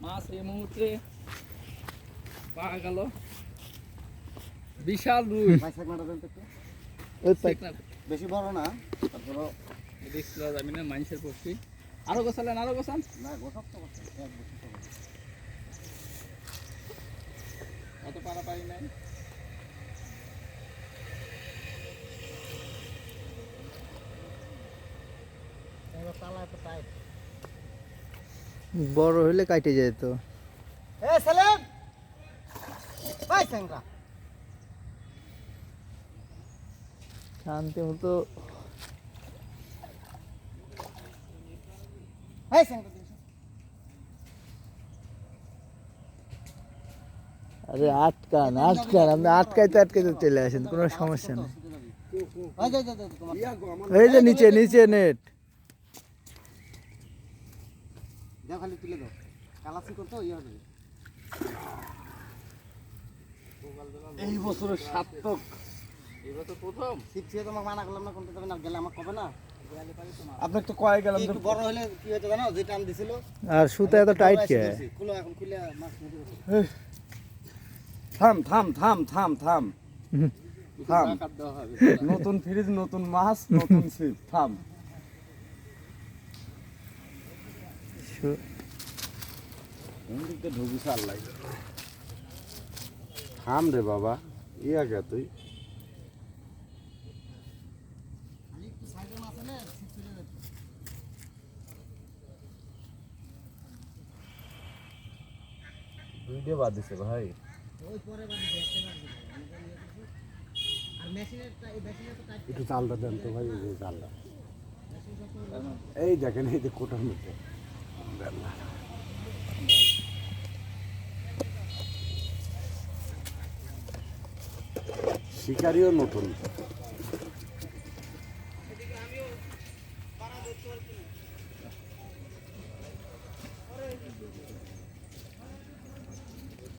মাছ এই মুহূর্তে পাওয়া গেল বিশাল রুই। বেশি বড় না, তারপরে দেখছিল যাবি না মানুষের পক্ষে। আরো গোছালেন, আরো গোছান না গোসব তো করছে এক বছর অত পারাপারি নাই। বড় হইলে কাটে যেত। শান্তি মতো আরে আটকান আটকান, আপনি আটকাইতে আটকাইতে চলে আসেন, কোনো সমস্যা নেই। এই যে নিচে নিচে নেট খালি তুলে দাও, কালাসি করতে ইয়ে হবে। এই বছরের সার্থক, এই বছর প্রথম শিখছিয়ে তোমাকে মানা করলাম না, কোনটা যাবে না, গেলে আমাকে কবে না। আপনার তো কয়ে গেলাম একটু বড় হলে কি হতো জানো, যে টান দিছিল আর সুতা এত টাইট কে? খুলো এখন, খুলে মাছ নিতে। থাম থাম থাম থাম থাম থাম, নতুন ফ্রিজ, নতুন মাছ, নতুন ছিপ, থাম। ঢুকি সার লাগে, থাম রে বাবা, ইয়া গে তুই। ভিডিও বাদ দিছে ভাই, একটু চালটা দেন তো ভাই, এই যে চালটা, এই দেখেন এই যে কোটার মধ্যে শিকারিও নতুন।